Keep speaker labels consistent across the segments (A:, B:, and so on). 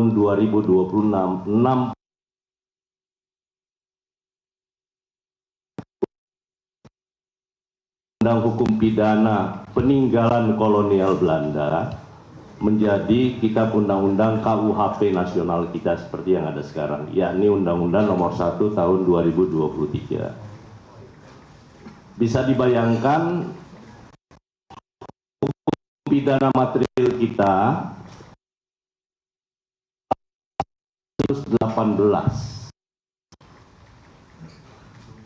A: 2026, 6 Undang Hukum Pidana Peninggalan Kolonial Belanda menjadi kitab undang-undang KUHP nasional kita seperti yang ada sekarang, yakni Undang-Undang Nomor 1 Tahun 2023. Bisa dibayangkan hukum pidana material kita 118.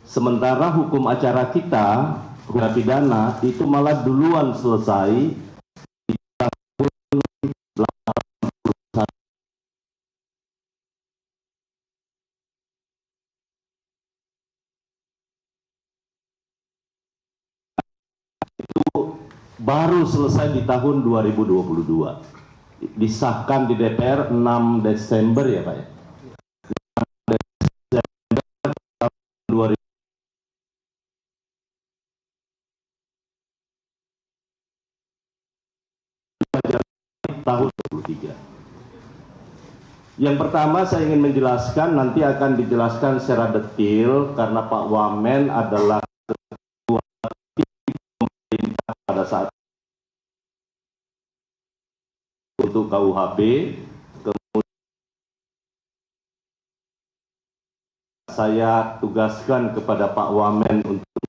A: Sementara hukum acara kita, hukum pidana itu malah duluan selesai di tahun 81. Itu baru selesai di tahun 2022. Disahkan di DPR 6 Desember ya Pak ya. 6 Desember tahun 2000. Tahun 2023. Yang pertama saya ingin menjelaskan, nanti akan dijelaskan secara detail karena Pak Wamen adalah ketua tim pemerintah pada saat untuk KUHP. Kemudian saya tugaskan kepada Pak Wamen untuk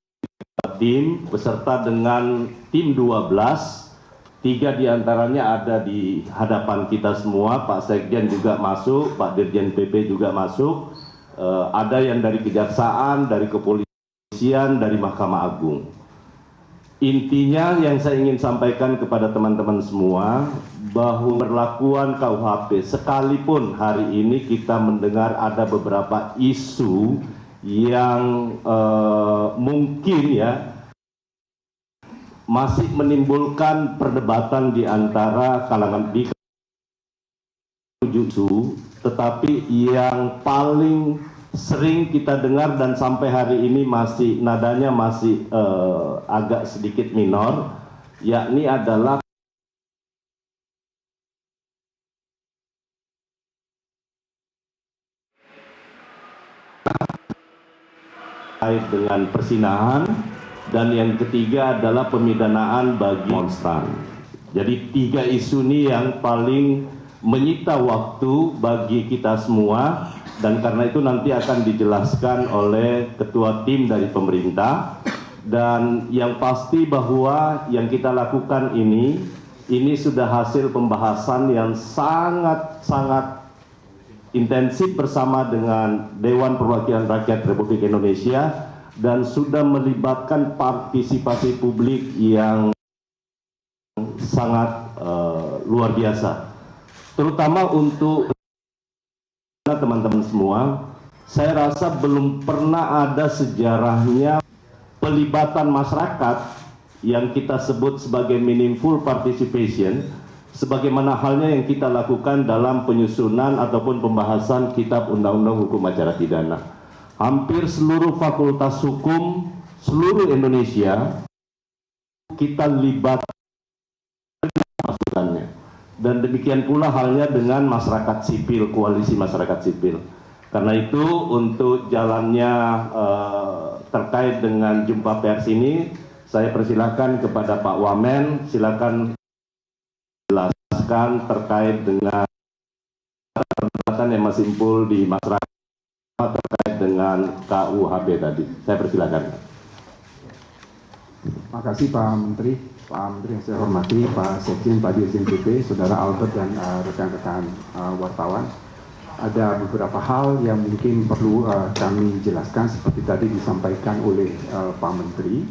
A: tim beserta dengan tim 12. 3 diantaranya ada di hadapan kita semua, Pak Sekjen juga masuk, Pak Dirjen PP juga masuk, ada yang dari Kejaksaan, dari Kepolisian, dari Mahkamah Agung. Intinya yang saya ingin sampaikan kepada teman-teman semua, bahwa perlakuan KUHP, sekalipun hari ini kita mendengar ada beberapa isu yang mungkin ya, masih menimbulkan perdebatan di antara kalangan di jutsu, tetapi yang paling sering kita dengar dan sampai hari ini masih nadanya masih agak sedikit minor, yakni adalah terkait dengan persinahan. Dan yang ketiga adalah pemidanaan bagi demonstran. Jadi 3 isu ini yang paling menyita waktu bagi kita semua, dan karena itu nanti akan dijelaskan oleh ketua tim dari pemerintah. Dan yang pasti bahwa yang kita lakukan ini sudah hasil pembahasan yang sangat intensif bersama dengan Dewan Perwakilan Rakyat Republik Indonesia, dan sudah melibatkan partisipasi publik yang sangat luar biasa, terutama untuk teman-teman semua. Saya rasa belum pernah ada sejarahnya pelibatan masyarakat yang kita sebut sebagai meaningful participation, sebagaimana halnya yang kita lakukan dalam penyusunan ataupun pembahasan Kitab Undang-Undang Hukum Acara Pidana. Hampir seluruh fakultas hukum seluruh Indonesia kita libatkan masukannya, dan demikian pula halnya dengan masyarakat sipil, koalisi masyarakat sipil. Karena itu untuk jalannya terkait dengan jumpa pers ini, saya persilahkan kepada Pak Wamen, silakan jelaskan terkait dengan perdebatan yang masih timbul di masyarakat terkait dengan KUHP tadi. Saya persilakan.
B: Terima kasih Pak Menteri yang saya hormati, Pak Sekjen, Pak Dirjen PP, Saudara Albert dan rekan-rekan wartawan. Ada beberapa hal yang mungkin perlu kami jelaskan seperti tadi disampaikan oleh Pak Menteri,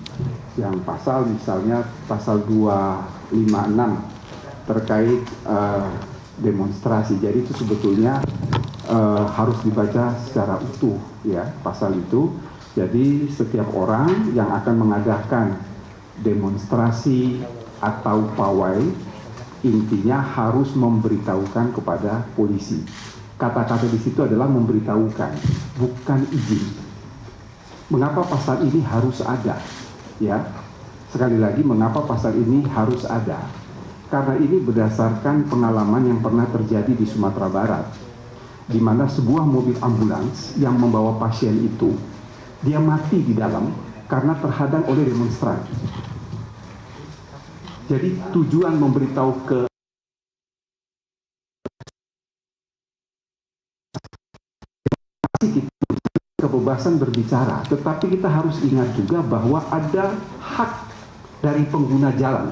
B: yang misalnya pasal 256 terkait demonstrasi. Jadi itu sebetulnya harus dibaca secara utuh ya pasal itu. Jadi setiap orang yang akan mengadakan demonstrasi atau pawai intinya harus memberitahukan kepada polisi. Kata-kata di situ adalah memberitahukan, bukan izin. Mengapa pasal ini harus ada? Ya, sekali lagi, mengapa pasal ini harus ada? karena ini berdasarkan pengalaman yang pernah terjadi di Sumatera Barat, di mana sebuah mobil ambulans yang membawa pasien itu, dia mati di dalam karena terhadang oleh demonstran. Jadi tujuan memberitahu ke kebebasan berbicara, tetapi kita harus ingat juga bahwa ada hak dari pengguna jalan.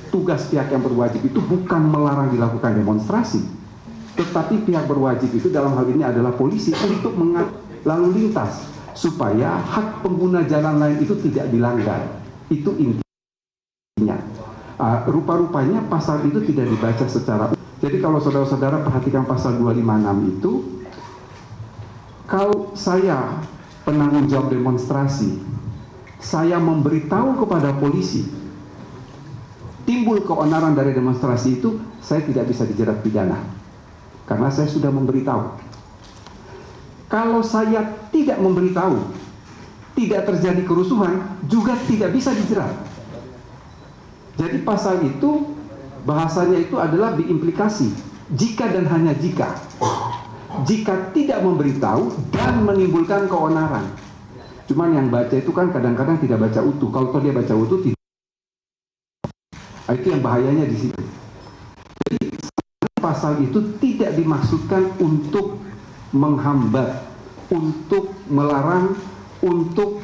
B: Tugas pihak yang berwajib itu bukan melarang dilakukan demonstrasi, tetapi pihak berwajib itu dalam hal ini adalah polisi untuk mengatur lalu lintas supaya hak pengguna jalan lain itu tidak dilanggar. Itu intinya. Rupa-rupanya pasal itu tidak dibaca secara. Jadi kalau saudara-saudara perhatikan pasal 256 itu, kalau saya penanggung jawab demonstrasi, saya memberitahu kepada polisi, timbul keonaran dari demonstrasi itu, saya tidak bisa dijerat pidana karena saya sudah memberitahu. Kalau saya tidak memberitahu, tidak terjadi kerusuhan, juga tidak bisa dijerat. Jadi pasal itu bahasanya itu adalah diimplikasi jika dan hanya jika tidak memberitahu dan menimbulkan keonaran. Cuman yang baca itu kan kadang-kadang tidak baca utuh. Kalau dia baca utuh tidak. Itu yang bahayanya di situ. Jadi pasal itu tidak dimaksudkan untuk menghambat, untuk melarang, untuk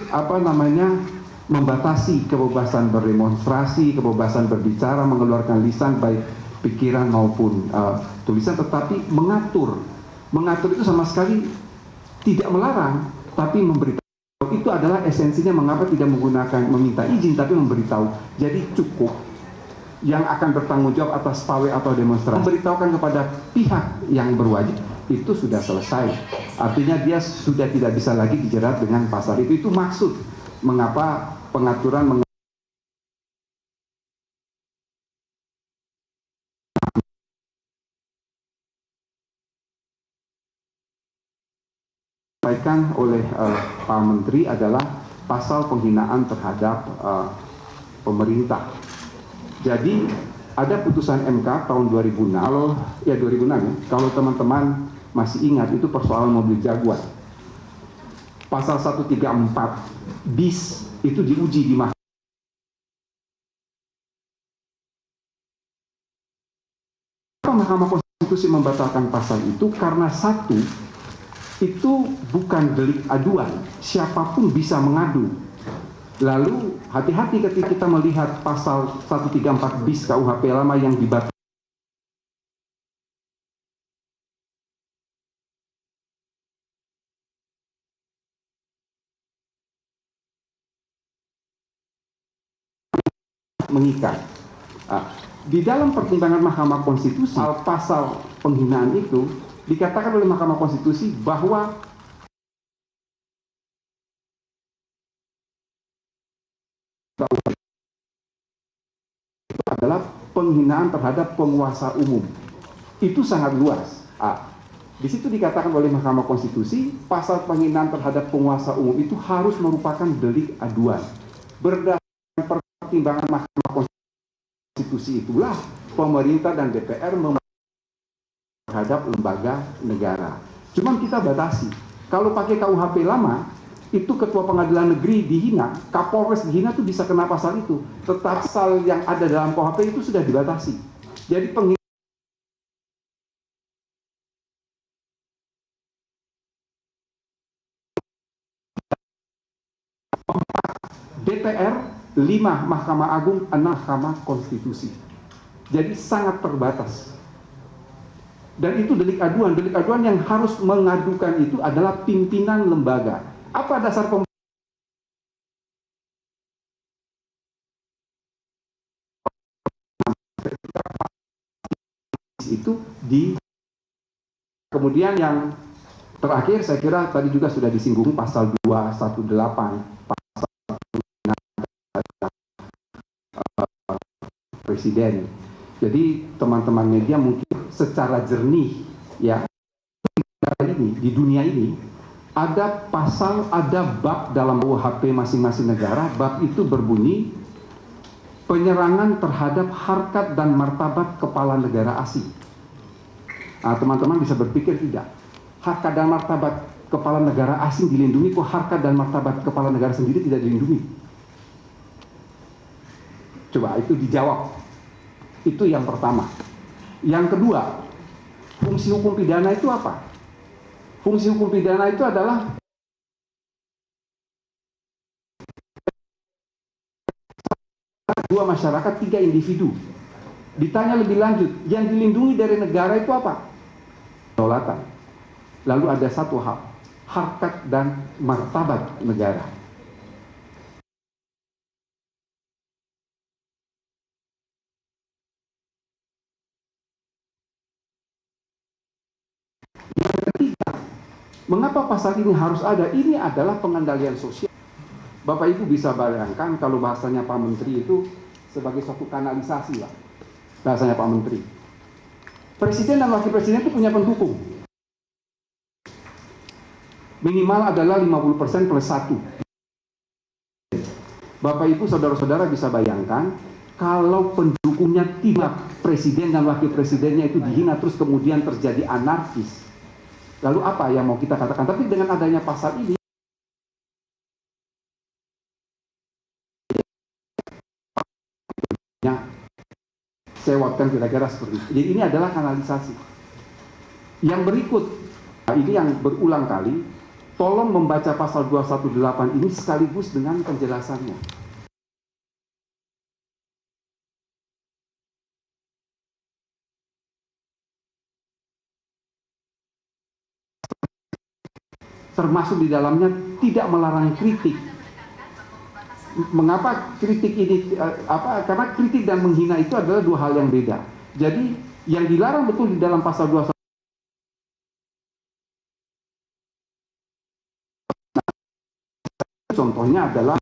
B: membatasi kebebasan berdemonstrasi, kebebasan berbicara, mengeluarkan lisan baik pikiran maupun tulisan, tetapi mengatur. Mengatur itu sama sekali tidak melarang, tapi memberitahu. Itu adalah esensinya mengapa tidak menggunakan meminta izin, tapi memberitahu. Jadi cukup yang akan bertanggung jawab atas pawai atau demonstrasi memberitahukan kepada pihak yang berwajib, itu sudah selesai. Artinya dia sudah tidak bisa lagi dijerat dengan pasal itu. Itu maksud mengapa pengaturan disampaikan oleh Pak Menteri adalah pasal penghinaan terhadap pemerintah. Jadi ada putusan MK tahun 2006, kalau teman-teman masih ingat, itu persoalan mobil Jaguar. Pasal 134 bis itu diuji di Mahkamah Konstitusi membatalkan pasal itu karena satu, itu bukan delik aduan, siapapun bisa mengadu. Lalu hati-hati ketika kita melihat pasal 134 bis KUHP lama yang dibatalkan. Mengikat. Di dalam pertimbangan Mahkamah Konstitusi, pasal penghinaan itu dikatakan oleh Mahkamah Konstitusi bahwa itu adalah penghinaan terhadap penguasa umum. Itu sangat luas. Di situ dikatakan oleh Mahkamah Konstitusi, pasal penghinaan terhadap penguasa umum itu harus merupakan delik aduan. Berdasarkan pertimbangan Mahkamah Konstitusi itulah pemerintah dan DPR terhadap lembaga negara. Cuman kita batasi. Kalau pakai KUHP lama, itu ketua pengadilan negeri dihina, Kapolres dihina, itu bisa kena pasal itu. Tetapi pasal yang ada dalam KUHP itu sudah dibatasi. Jadi penghinaan DPR 5 Mahkamah Agung, 6 Mahkamah Konstitusi. Jadi sangat terbatas. Dan itu delik aduan. Delik aduan yang harus mengadukan itu adalah pimpinan lembaga. Apa dasar itu di kemudian yang terakhir saya kira tadi juga sudah disinggung pasal 218 pasal presiden. Jadi teman-teman media mungkin secara jernih ya, ini di dunia ini ada pasal, ada bab dalam KUHP masing-masing negara. Bab itu berbunyi penyerangan terhadap harkat dan martabat kepala negara asing. Nah, teman-teman bisa berpikir tidak, harkat dan martabat kepala negara asing dilindungi, kok harkat dan martabat kepala negara sendiri tidak dilindungi? Coba itu dijawab. Itu yang pertama. Yang kedua, fungsi hukum pidana itu apa? Fungsi hukum pidana itu adalah dua masyarakat, tiga individu. Ditanya lebih lanjut, yang dilindungi dari negara itu apa? Kedaulatan. Lalu ada satu hal, harkat dan martabat negara. Yang ketiga, mengapa pasal ini harus ada? Ini adalah pengendalian sosial. Bapak Ibu bisa bayangkan kalau bahasanya Pak Menteri itu sebagai suatu kanalisasi lah. Bahasanya Pak Menteri. Presiden dan Wakil Presiden itu punya pendukung. Minimal adalah 50% plus 1. Bapak Ibu saudara-saudara bisa bayangkan kalau pendukungnya tidak, presiden dan wakil presidennya itu dihina terus kemudian terjadi anarkis. Lalu apa yang mau kita katakan? Tapi dengan adanya pasal ini, saya waktukan kira-kira seperti itu. Jadi ini adalah kanalisasi. Yang berikut, ini yang berulang kali, tolong membaca pasal 218 ini sekaligus dengan penjelasannya. Termasuk di dalamnya tidak melarang kritik. Mengapa kritik ini karena kritik dan menghina itu adalah dua hal yang beda. Jadi yang dilarang betul di dalam pasal 21 contohnya adalah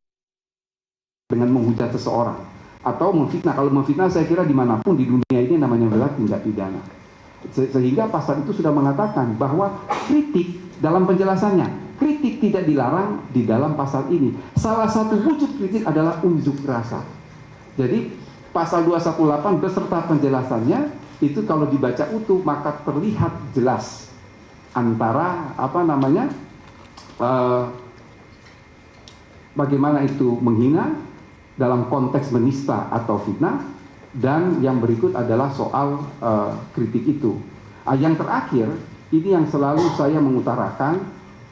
B: dengan menghujat seseorang atau memfitnah. Kalau memfitnah saya kira dimanapun di dunia ini namanya adalah tindak pidana. Sehingga pasal itu sudah mengatakan bahwa kritik dalam penjelasannya, kritik tidak dilarang di dalam pasal ini. Salah satu wujud kritik adalah unjuk rasa. Jadi pasal 218 beserta penjelasannya itu kalau dibaca utuh maka terlihat jelas antara bagaimana itu menghina dalam konteks menista atau fitnah, dan yang berikut adalah soal kritik itu. Yang terakhir, ini yang selalu saya mengutarakan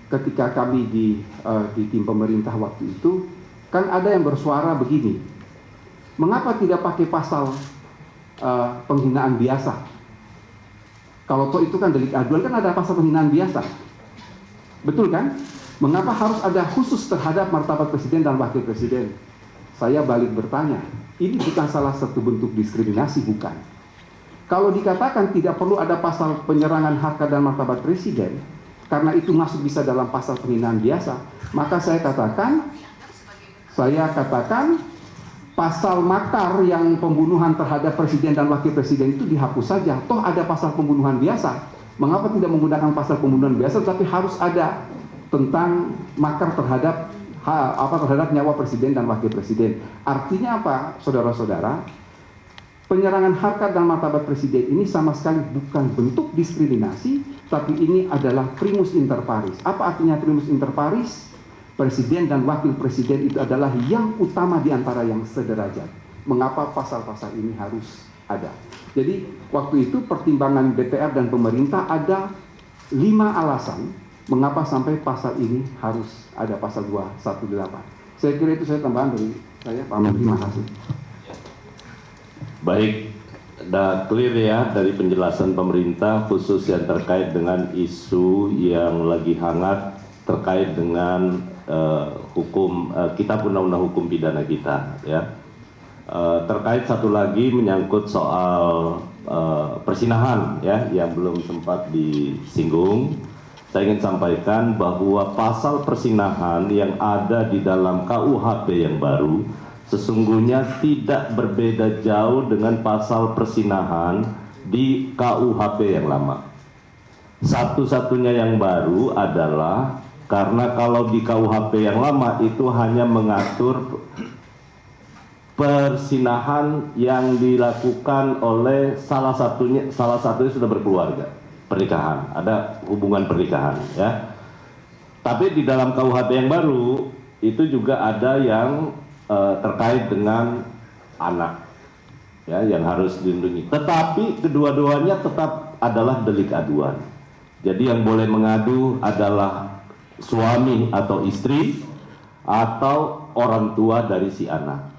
B: ketika kami di tim pemerintah waktu itu, kan ada yang bersuara begini, mengapa tidak pakai pasal penghinaan biasa? Kalau toh itu kan delik aduan, kan ada pasal penghinaan biasa, betul kan? Mengapa harus ada khusus terhadap martabat presiden dan wakil presiden? Saya balik bertanya, ini bukan salah satu bentuk diskriminasi, bukan? Kalau dikatakan tidak perlu ada pasal penyerangan harkat dan martabat presiden, karena itu masuk bisa dalam pasal penghinaan biasa, maka saya katakan pasal makar yang pembunuhan terhadap presiden dan wakil presiden itu dihapus saja. Toh ada pasal pembunuhan biasa. Mengapa tidak menggunakan pasal pembunuhan biasa, tapi harus ada tentang makar terhadap nyawa presiden dan wakil presiden? Artinya apa, saudara-saudara? Penyerangan harkat dan martabat presiden ini sama sekali bukan bentuk diskriminasi, tapi ini adalah primus inter pares. Apa artinya primus inter pares? Presiden dan wakil presiden itu adalah yang utama di antara yang sederajat. Mengapa pasal-pasal ini harus ada? Jadi waktu itu pertimbangan DPR dan pemerintah ada 5 alasan mengapa sampai pasal ini harus ada, pasal 218. Saya kira itu saya tambahan dari saya, Pak Menteri. Terima kasih.
A: Baik, sudah clear ya dari penjelasan pemerintah khusus yang terkait dengan isu yang lagi hangat terkait dengan hukum kitab undang-undang hukum pidana kita ya. Terkait satu lagi menyangkut soal persinahan ya yang belum sempat disinggung. Saya ingin sampaikan bahwa pasal persinahan yang ada di dalam KUHP yang baru sesungguhnya tidak berbeda jauh dengan pasal persinahan di KUHP yang lama. Satu-satunya yang baru adalah Karena kalau di KUHP yang lama itu hanya mengatur persinahan yang dilakukan oleh salah satunya sudah berkeluarga, pernikahan, ada hubungan pernikahan ya. Tapi di dalam KUHP yang baru itu juga ada yang terkait dengan anak ya, yang harus dilindungi. Tetapi kedua-duanya tetap adalah delik aduan. Jadi yang boleh mengadu adalah suami atau istri atau orang tua dari si anak.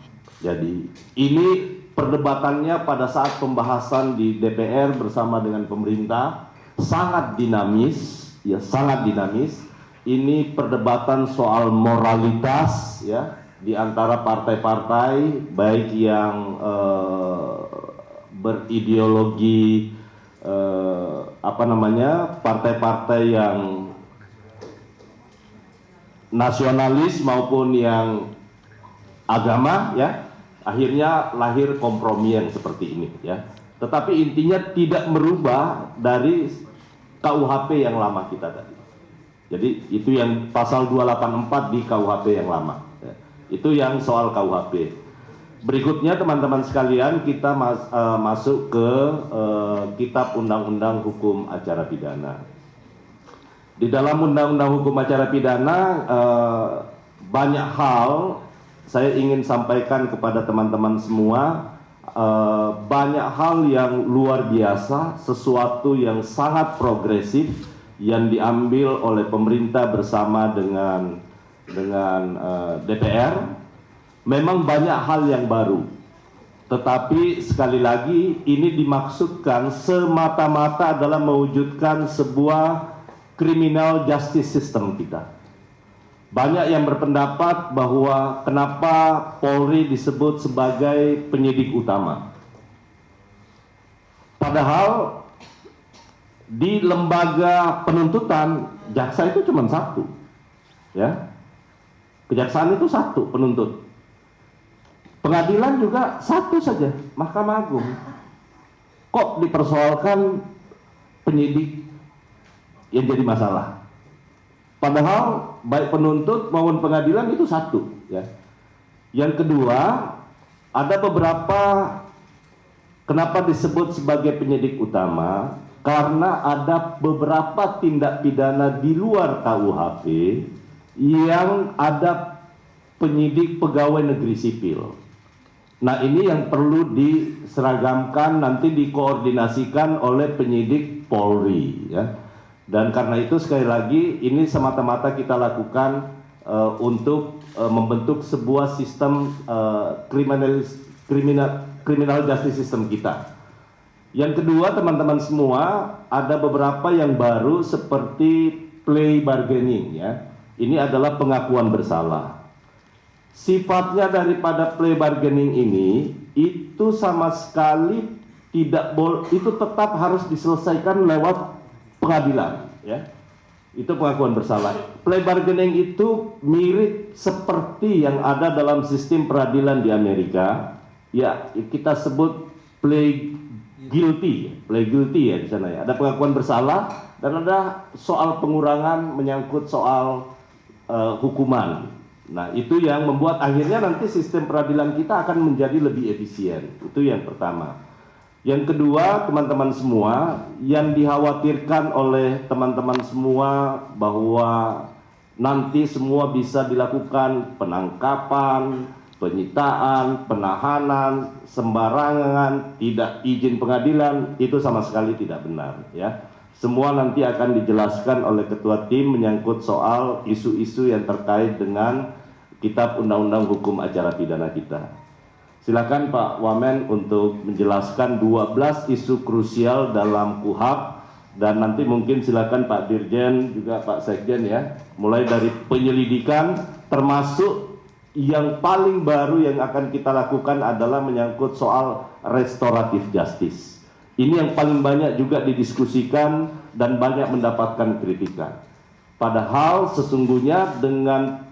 A: Jadi ini perdebatannya pada saat pembahasan di DPR bersama dengan pemerintah sangat dinamis, ya sangat dinamis. Ini perdebatan soal moralitas ya di antara partai-partai baik yang berideologi partai-partai yang nasionalis maupun yang agama ya, akhirnya lahir kompromi yang seperti ini ya. Tetapi intinya tidak merubah dari KUHP yang lama kita tadi. Jadi itu yang pasal 284 di KUHP yang lama ya. Itu yang soal KUHP. Berikutnya teman-teman sekalian, kita masuk ke Kitab Undang-Undang Hukum Acara Pidana. Di dalam Undang-Undang Hukum Acara Pidana banyak hal saya ingin sampaikan kepada teman-teman semua, banyak hal yang luar biasa, sesuatu yang sangat progresif yang diambil oleh pemerintah bersama dengan DPR. Memang banyak hal yang baru, tetapi sekali lagi ini dimaksudkan semata-mata adalah mewujudkan sebuah criminal justice system kita. Banyak yang berpendapat bahwa kenapa Polri disebut sebagai penyidik utama. Padahal di lembaga penuntutan jaksa itu cuma satu, ya. Kejaksaan itu satu penuntut. Pengadilan juga satu saja, Mahkamah Agung. Kok dipersoalkan penyidik yang jadi masalah? Padahal baik penuntut maupun pengadilan itu satu ya. Yang kedua, ada beberapa kenapa disebut sebagai penyidik utama, karena ada beberapa tindak pidana di luar KUHP yang ada penyidik pegawai negeri sipil. Nah, ini yang perlu diseragamkan, nanti dikoordinasikan oleh penyidik Polri ya. Dan karena itu sekali lagi ini semata-mata kita lakukan untuk membentuk sebuah sistem criminal justice system kita. Yang kedua, teman-teman semua, ada beberapa yang baru seperti plea bargaining ya. Ini adalah pengakuan bersalah. Sifatnya daripada plea bargaining ini itu sama sekali tidak boleh, itu tetap harus diselesaikan lewat pengadilan ya. Itu pengakuan bersalah. Plea bargaining itu mirip seperti yang ada dalam sistem peradilan di Amerika ya, kita sebut plea guilty ya di sana ya. Ada pengakuan bersalah dan ada soal pengurangan menyangkut soal hukuman. Nah, itu yang membuat akhirnya nanti sistem peradilan kita akan menjadi lebih efisien. Itu yang pertama. Yang kedua, teman-teman semua, yang dikhawatirkan oleh teman-teman semua bahwa nanti semua bisa dilakukan penangkapan, penyitaan, penahanan, sembarangan, tidak izin pengadilan, itu sama sekali tidak benar ya. Semua nanti akan dijelaskan oleh ketua tim menyangkut soal isu-isu yang terkait dengan Kitab Undang-Undang Hukum Acara Pidana kita. Silakan Pak Wamen untuk menjelaskan 12 isu krusial dalam KUHP, dan nanti mungkin silakan Pak Dirjen juga Pak Sekjen ya, mulai dari penyelidikan, termasuk yang paling baru yang akan kita lakukan adalah menyangkut soal restoratif justice. Ini yang paling banyak juga didiskusikan dan banyak mendapatkan kritikan. Padahal sesungguhnya dengan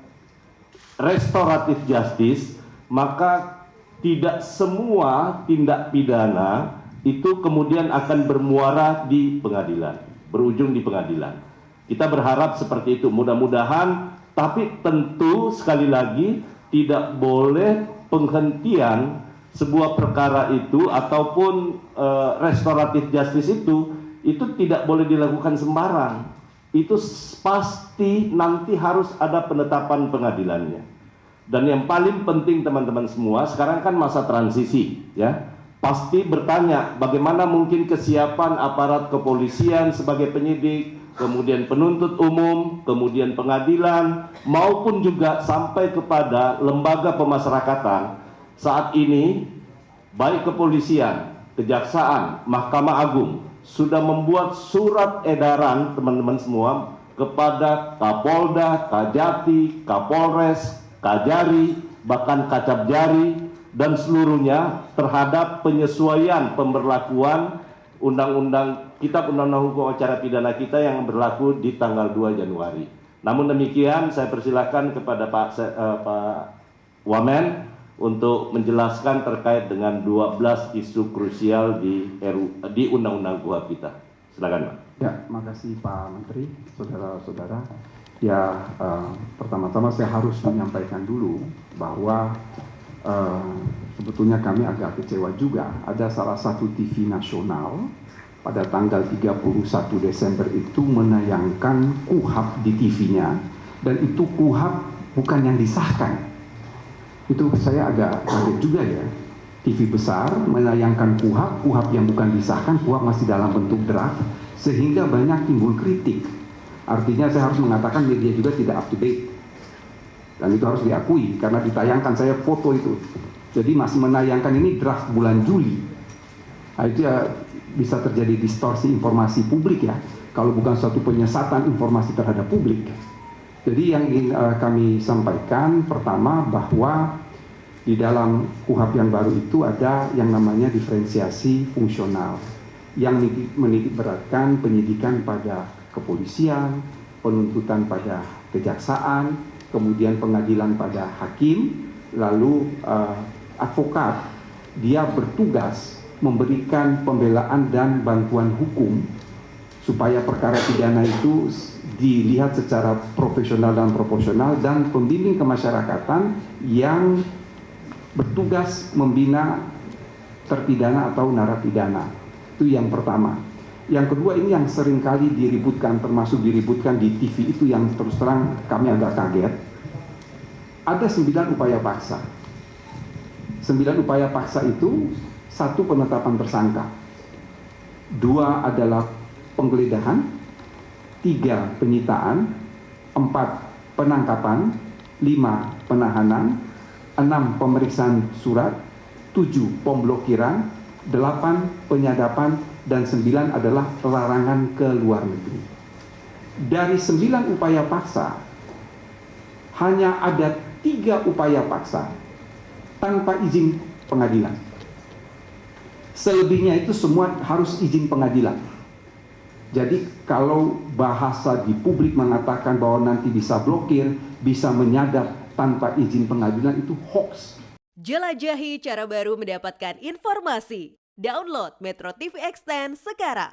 A: restoratif justice, maka tidak semua tindak pidana itu kemudian akan bermuara di pengadilan, berujung di pengadilan. Kita berharap seperti itu, mudah-mudahan, tapi tentu sekali lagi tidak boleh penghentian sebuah perkara itu ataupun restoratif justice itu tidak boleh dilakukan sembarang. Itu pasti nanti harus ada penetapan pengadilannya. Dan yang paling penting teman-teman semua, sekarang kan masa transisi, ya. Pasti bertanya bagaimana mungkin kesiapan aparat kepolisian sebagai penyidik, kemudian penuntut umum, kemudian pengadilan, maupun juga sampai kepada lembaga pemasyarakatan. Saat ini baik kepolisian, kejaksaan, Mahkamah Agung sudah membuat surat edaran teman-teman semua kepada Kapolda, Kajati, Kapolres, Kajari, bahkan Kacapjari dan seluruhnya terhadap penyesuaian pemberlakuan Kitab Undang-Undang Hukum Acara Pidana kita yang berlaku di tanggal 2 Januari. Namun demikian saya persilakan kepada Pak Wamen untuk menjelaskan terkait dengan 12 isu krusial di Undang-Undang KUHP kita. Silakan, Pak.
B: Ya, makasih Pak Menteri, saudara-saudara. Ya, pertama-tama saya harus menyampaikan dulu bahwa sebetulnya kami agak kecewa juga. Ada salah satu TV nasional pada tanggal 31 Desember itu menayangkan KUHP di TV-nya, dan itu KUHP bukan yang disahkan. Itu saya agak kaget juga ya. TV besar menayangkan KUHP yang bukan disahkan, KUHP masih dalam bentuk draft, sehingga banyak timbul kritik. Artinya saya harus mengatakan media juga tidak up to date. Dan itu harus diakui, karena ditayangkan saya foto itu. Jadi masih menayangkan ini draft bulan Juli. Nah, itu ya bisa terjadi distorsi informasi publik ya, kalau bukan suatu penyesatan informasi terhadap publik. Jadi yang ingin kami sampaikan pertama bahwa di dalam KUHP yang baru itu ada yang namanya diferensiasi fungsional yang menitik beratkan penyidikan pada kepolisian, penuntutan pada kejaksaan, kemudian pengadilan pada hakim, lalu advokat. Dia bertugas memberikan pembelaan dan bantuan hukum supaya perkara pidana itu dilihat secara profesional dan proporsional, dan pembimbing kemasyarakatan yang bertugas membina terpidana atau narapidana. Itu yang pertama. Yang kedua, ini yang seringkali diributkan, termasuk diributkan di TV itu, yang terus terang kami agak kaget. Ada 9 upaya paksa. 9 upaya paksa itu, 1 penetapan tersangka, 2 adalah penggeledahan, 3 penyitaan, 4 penangkapan, 5 penahanan, 6 pemeriksaan surat, 7 pemblokiran, 8 penyadapan, dan 9 adalah larangan ke luar negeri. Dari 9 upaya paksa, hanya ada 3 upaya paksa tanpa izin pengadilan. Selebihnya itu semua harus izin pengadilan. Jadi kalau bahasa di publik mengatakan bahwa nanti bisa blokir, bisa menyadap tanpa izin pengadilan, itu hoax.
C: Jelajahi cara baru mendapatkan informasi. Download Metro TV Extend sekarang.